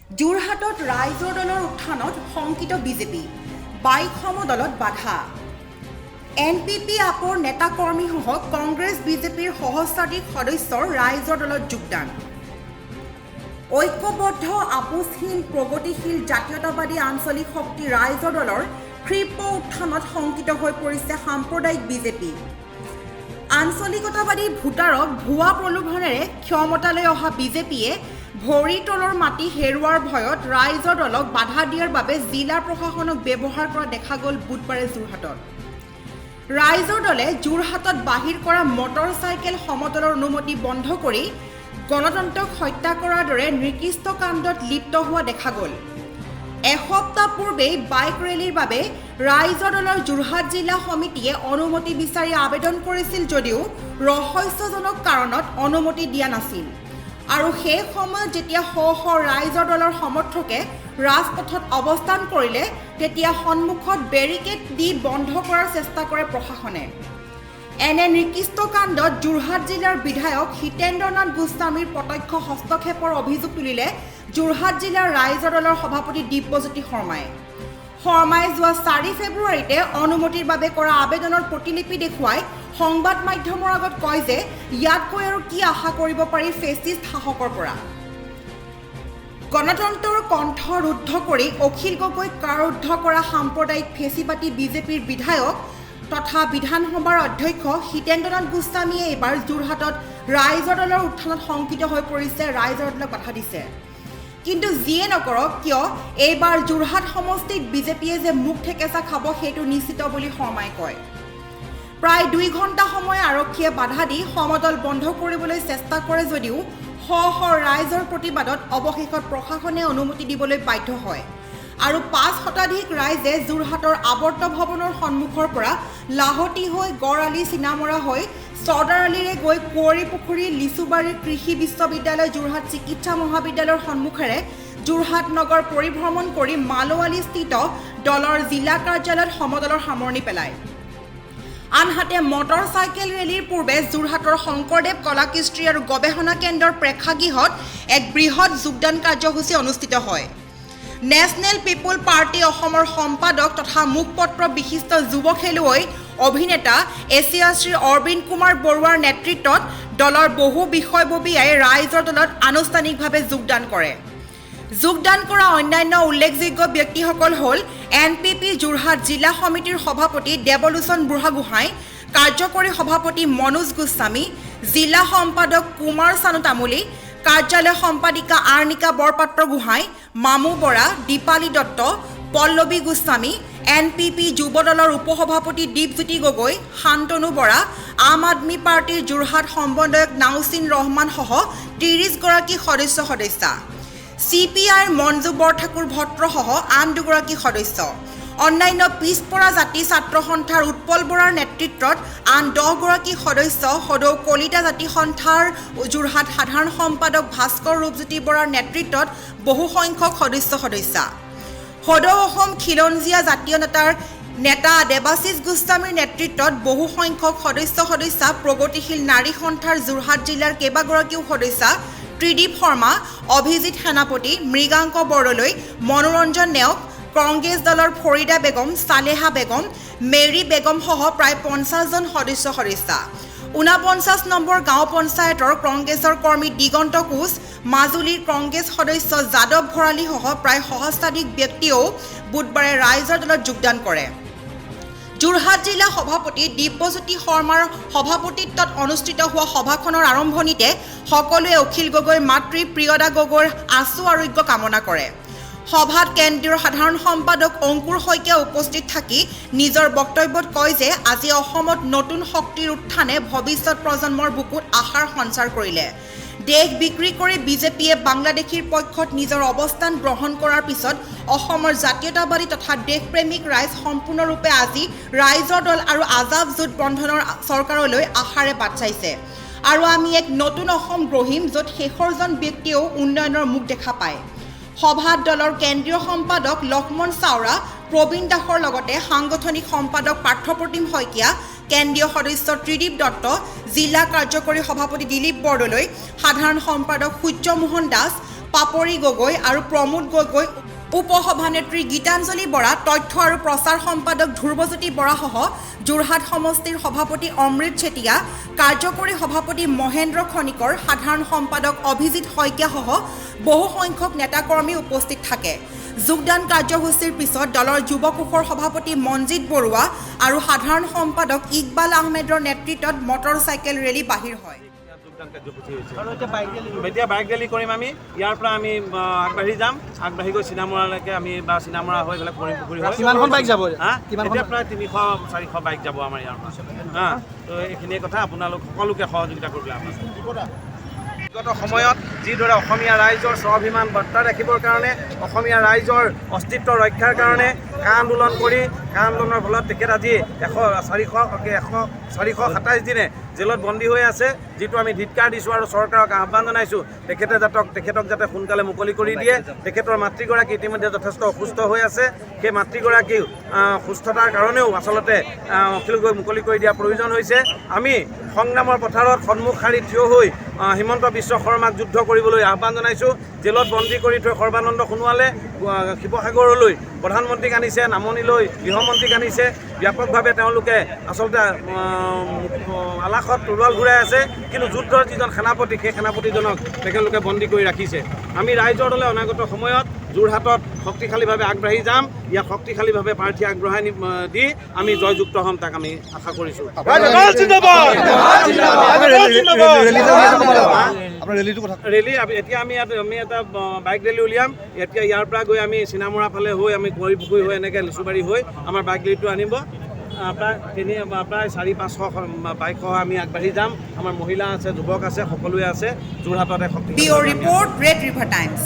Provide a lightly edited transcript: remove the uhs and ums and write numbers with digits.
যোৰহাটত ৰাইজৰ দলৰ উত্থানত শংকিত বিজেপি, বাইকসমূহ দলত বাধা। NPP আপৰ নেতাকৰ্মীসহ কংগ্ৰেছ বিজেপিৰ সহস্ৰাধিক সদস্যৰ ৰাইজৰ দলত যোগদান। ঐক্যবদ্ধ আপোচহীন প্ৰগতিশীল জাতীয়তাবাদী আঞ্চলিক শক্তি ৰাইজৰ দলৰ ক্ষিপ্ৰ উত্থানত শংকিত হৈ পৰিছে সাম্প্ৰদায়িক বিজেপি। আঞ্চলিকতাবাদী ভোটাৰক ভুৱা প্ৰলোভনেৰে ক্ষমতালৈ অহা বিজেপিয়ে ভৰিৰ তলৰ মাটি হেৰুৱাৰ ভয়ত ৰাইজৰ দলক বাধা দিয়াৰ বাবে জিলা প্ৰশাসনক ব্যৱহাৰ কৰা দেখা গ'ল বুধবাৰে যোৰহাটত। ৰাইজৰ দলে যোৰহাটত বাহিৰ কৰা মটৰ চাইকেল সমদলৰ অনুমতি বন্ধ কৰি গণতন্ত্ৰক হত্যা কৰাৰ দৰে নিকৃষ্ট কাণ্ডত লিপ্ত হোৱা দেখা গ'ল। এসপ্তাহ পূৰ্বেই বাইক ৰেলীৰ বাবে ৰাইজৰ দলৰ যোৰহাট জিলা সমিতিয়ে অনুমতি বিচাৰি আবেদন কৰিছিল যদিও ৰহস্যজনক কাৰণত অনুমতি দিয়া নাছিল। আৰু সেই সময়ত যেতিয়া শ শ ৰাইজৰ দলৰ সমৰ্থকে ৰাজপথত অৱস্থান কৰিলে তেতিয়া সন্মুখত বেৰিকেড দি বন্ধ কৰাৰ চেষ্টা কৰে প্ৰশাসনে। এনে নিকৃষ্ট কাণ্ডত যোৰহাট জিলাৰ বিধায়ক হিতেন্দ্ৰনাথ গোস্বামীৰ প্ৰত্যক্ষ হস্তক্ষেপৰ অভিযোগ তুলিলে যোৰহাট জিলাৰ ৰাইজৰ দলৰ সভাপতি দিব্যজ্যোতি শৰ্মাই যোৱা 4 ফেব্ৰুৱাৰীতে অনুমতিৰ বাবে কৰা আবেদনৰ প্ৰতিলিপি দেখুৱাই সংবাদ মাধ্যমৰ আগত কয় যে ইয়াতকৈ আৰু কি আশা কৰিব পাৰি ফেচিষ্ট শাসকৰ পৰা। গণতন্ত্ৰৰ কণ্ঠ ৰুদ্ধ কৰি অখিল গগৈক কাৰুদ্ধ কৰা সাম্প্ৰদায়িক ফেচিবাদী বিজেপিৰ বিধায়ক তথা বিধানসভাৰ অধ্যক্ষ হিতেন্দ্ৰনাথ গোস্বামীয়ে এইবাৰ যোৰহাটত ৰাইজৰ দলৰ উত্থানত শংকিত হৈ পৰিছে, ৰাইজৰ দলক বাধা দিছে। কিন্তু যিয়ে নকৰক কিয় এইবাৰ যোৰহাট সমষ্টিত বিজেপিয়ে যে মুখ ঠেকেচা খাব সেইটো নিশ্চিত বুলি শৰ্মাই কয়। প্ৰায় 2 ঘণ্টা সময় আৰক্ষীয়ে বাধা দি সমদল বন্ধ কৰিবলৈ চেষ্টা কৰে যদিও শ শ ৰাইজৰ প্ৰতিবাদত অৱশেষত প্ৰশাসনে অনুমতি দিবলৈ বাধ্য হয় আৰু 5 শতাধিক ৰাইজে যোৰহাটৰ আৱৰ্ত ভৱনৰ সন্মুখৰ পৰা লাহতি হৈ গড় আলি চিনামৰা হৈ চৰ্দাৰ আলিৰে গৈ কুঁৱৰী পুখুৰী লিচুবাৰীৰ কৃষি বিশ্ববিদ্যালয় যোৰহাট চিকিৎসা মহাবিদ্যালয়ৰ সন্মুখেৰে যোৰহাট নগৰ পৰিভ্ৰমণ কৰি মালোৱালীস্থিত দলৰ জিলা কাৰ্যালয়ত সমদলৰ সামৰণি পেলায়। আনহাতে মটৰ চাইকেল ৰেলীৰ পূৰ্বে যোৰহাটৰ শংকৰদেৱ কলাকৃষ্টি আৰু গৱেষণা কেন্দ্ৰৰ প্ৰেক্ষাগৃহত এক বৃহৎ যোগদান কাৰ্যসূচী অনুষ্ঠিত হয়। নেশ্যনেল পিপুল পাৰ্টি অসমৰ সম্পাদক তথা মুখপত্ৰ বিশিষ্ট যুৱ খেলুৱৈ অভিনেতা এছিয়াশ্ৰী অৰবিন্দ কুমাৰ বৰুৱাৰ নেতৃত্বত দলৰ বহু বিষয়ববীয়াই ৰাইজৰ দলত আনুষ্ঠানিকভাৱে যোগদান কৰে। যোগদান কৰা অন্যান্য উল্লেখযোগ্য ব্যক্তিসকল হ'ল NPP যোৰহাট জিলা সমিতিৰ সভাপতি দেৱলোচন বুঢ়াগোহাঁই, কাৰ্যকৰী সভাপতি মনোজ গোস্বামী, জিলা সম্পাদক কুমাৰ চানু তামুলী, কাৰ্যালয় সম্পাদিকা আৰ্ণিকা বৰপাত্ৰ গোহাঁই, মামু বৰা, দীপালী দত্ত, পল্লৱী গোস্বামী, NPP যুৱ দলৰ উপসভাপতি দীপজ্যোতি গগৈ, শান্তনু বৰা, আম আদমি পাৰ্টিৰ যোৰহাট সমন্বয়ক নাওচিন ৰহমান সহ 30 গৰাকী সদস্যা, CPIৰ মঞ্জু বৰঠাকুৰ ভট্টসহ আন 2 গৰাকী সদস্য, অন্যান্য পিছপৰা জাতি ছাত্ৰ সন্থাৰ উৎপল বৰাৰ নেতৃত্বত আন 10 গৰাকী সদস্য, সদৌ কলিতা জাতি সন্থাৰ যোৰহাট সাধাৰণ সম্পাদক ভাস্কৰ ৰূপজ্যোতি বৰাৰ নেতৃত্বত বহু সংখ্যক সদস্যা, সদৌ অসম খিলঞ্জীয়া জাতীয় নেতা দেৱাশিষ গোস্বামীৰ নেতৃত্বত বহু সংখ্যক সদস্যা, প্ৰগতিশীল নাৰী সন্থাৰ যোৰহাট জিলাৰ কেইবাগৰাকীও সদস্যা, ত্ৰিদীপ শৰ্মা, অভিজিৎ সেনাপতি, মৃগাংক বৰদলৈ, মনোৰঞ্জন নেওগ, কংগ্ৰেছ দলৰ ফৰিদা বেগম, চালেহা বেগম, মেৰী বেগম সহ প্ৰায় 50 জন সদস্যা, 49 নম্বৰ গাঁও পঞ্চায়তৰ কংগ্ৰেছৰ কৰ্মী দিগন্ত কোচ, মাজুলীৰ কংগ্ৰেছ সদস্য যাদৱ ভৰালী সহ প্ৰায় সহস্ৰাধিক ব্যক্তিয়েও বুধবাৰে ৰাইজৰ দলত যোগদান কৰে। যোৰহাট জিলা সভাপতি দিব্যজ্যোতি শৰ্মাৰ সভাপতিত্বত অনুষ্ঠিত হোৱা সভাখনৰ আৰম্ভণিতে সকলোৱে অখিল গগৈৰ মাতৃ প্ৰিয়দা গগৈৰ আশু আৰোগ্য কামনা কৰে। সভাত কেন্দ্ৰীয় সাধাৰণ সম্পাদক অংকুৰ শইকীয়া উপস্থিত থাকি নিজৰ বক্তব্যত কয় যে আজি অসমত নতুন শক্তিৰ উত্থানে ভৱিষ্যত প্ৰজন্মৰ বুকুত আশাৰ সঞ্চাৰ কৰিলে। দেশ বিক্ৰী কৰি বিজেপিয়ে বাংলাদেশীৰ পক্ষত নিজৰ অৱস্থান গ্ৰহণ কৰাৰ পিছত অসমৰ জাতীয়তাবাদী তথা দেশপ্ৰেমিক ৰাইজ সম্পূৰ্ণৰূপে আজি ৰাইজৰ দল আৰু আজাদ জোট বন্ধনৰ চৰকাৰলৈ আশাৰে বাট চাইছে আৰু আমি এক নতুন অসম গঢ়িম য'ত শেষৰজন ব্যক্তিয়েও উন্নয়নৰ মুখ দেখা পায়। সভাত দলৰ কেন্দ্ৰীয় সম্পাদক লক্ষ্মণ চাওৰা, প্ৰবীণ দাসৰ লগতে সাংগঠনিক সম্পাদক পাৰ্থপ্ৰতিম শইকীয়া, কেন্দ্ৰীয় সদস্য ত্ৰিদীপ দত্ত, জিলা কাৰ্যকৰী সভাপতি দিলীপ বৰদলৈ, সাধাৰণ সম্পাদক সূৰ্যমোহন দাস, পাপৰি গগৈ আৰু প্ৰমোদ গগৈ, উপসভানেত্ৰী গীতাঞ্জলি বৰা, তথ্য আৰু প্ৰচাৰ সম্পাদক ধ্ৰুৱজ্যোতি বৰাসহ যোৰহাট সমষ্টিৰ সভাপতি অমৃত চেতিয়া, কাৰ্যকৰী সভাপতি মহেন্দ্ৰ খনিকৰ, সাধাৰণ সম্পাদক অভিজিৎ শইকীয়াসহ বহু সংখ্যক নেতাকৰ্মী উপস্থিত থাকে। যোগদান কাৰ্যসূচীৰ পিছত দলৰ যুৱ কোষৰ সভাপতি মনজিৎ বৰুৱা আৰু সাধাৰণ সম্পাদক ইকবাল আহমেদৰ নেতৃত্বত মটৰ চাইকেল ৰেলী বাহিৰ হয়। এতিয়া বাইক ৰেলী কৰিম আমি। ইয়াৰ পৰা আমি আগবাঢ়ি যাম, আগবাঢ়ি গৈ চিনামৰালৈকে আমি বা চিনামৰা হৈ পেলাই কৰিমপুখুৰী হৈ কিমানখন বাইক যাব? এতিয়া প্ৰায় 300-400 বাইক যাব আমাৰ ইয়াৰ পৰা। তো এইখিনিয়ে কথা, আপোনালোক সকলোকে সহযোগিতা কৰিবলৈ আপোনালোক। বিগত সময়ত যিদৰে অসমীয়া ৰাইজৰ স্বাভিমান বৰ্তাই ৰাখিবৰ কাৰণে, অসমীয়া ৰাইজৰ অস্তিত্ব ৰক্ষাৰ কাৰণে কা আন্দোলন কৰি, কা আন্দোলনৰ ফলত তেখেত আজি 427 দিনে জেলত বন্দী হৈ আছে, যিটো আমি ধিক্কাৰ দিছোঁ আৰু চৰকাৰক আহ্বান জনাইছোঁ তেখেতক যাতে সোনকালে মুকলি কৰি দিয়ে। তেখেতৰ মাতৃগৰাকী ইতিমধ্যে যথেষ্ট অসুস্থ হৈ আছে। সেই মাতৃগৰাকী সুস্থতাৰ কাৰণেও আচলতে অখিল গগৈক মুকলি কৰি দিয়াৰ প্ৰয়োজন হৈছে। আমি সংগ্ৰামৰ পথাৰত সন্মুখ শাৰীত থিয় হৈ হিমন্ত বিশ্ব শৰ্মাক যুদ্ধ কৰিবলৈ আহ্বান জনাইছোঁ। জেলত বন্দী কৰি থৈ সৰ্বানন্দ সোণোৱালে শিৱসাগৰলৈ প্ৰধানমন্ত্ৰীক আনিছে, নামনিলৈ গৃহমন্ত্ৰীক আনিছে। ব্যাপকভাৱে তেওঁলোকে আচলতে আলাসত তৰোৱাল ঘূৰাই আছে, কিন্তু যুদ্ধৰ যিজন সেনাপতি, সেই সেনাপতিজনক তেখেতলোকে বন্দী কৰি ৰাখিছে। আমি ৰাইজৰ দলে অনাগত সময়ত যোৰহাটত শক্তিশালীভাৱে আগবাঢ়ি যাম। ইয়াক শক্তিশালীভাৱে প্ৰাৰ্থী আগবঢ়াই দি আমি জয়যুক্ত হ'ম, তাক আমি আশা কৰিছোঁ। ৰেলী এতিয়া আমি এটা বাইক ৰেলী উলিয়াম। এতিয়া ইয়াৰ পৰা গৈ আমি চিনামৰা ফালে হৈ আমি কৰিপুখুৰী হৈ এনেকৈ লিচুবাৰী হৈ আমাৰ বাইক ৰেলীটো আনিব। প্ৰায় 400-500 বাইকসহ আমি আগবাঢ়ি যাম। আমাৰ মহিলা আছে, যুৱক আছে, সকলোৱে আছে। যোৰহাটত bureau report, red river times.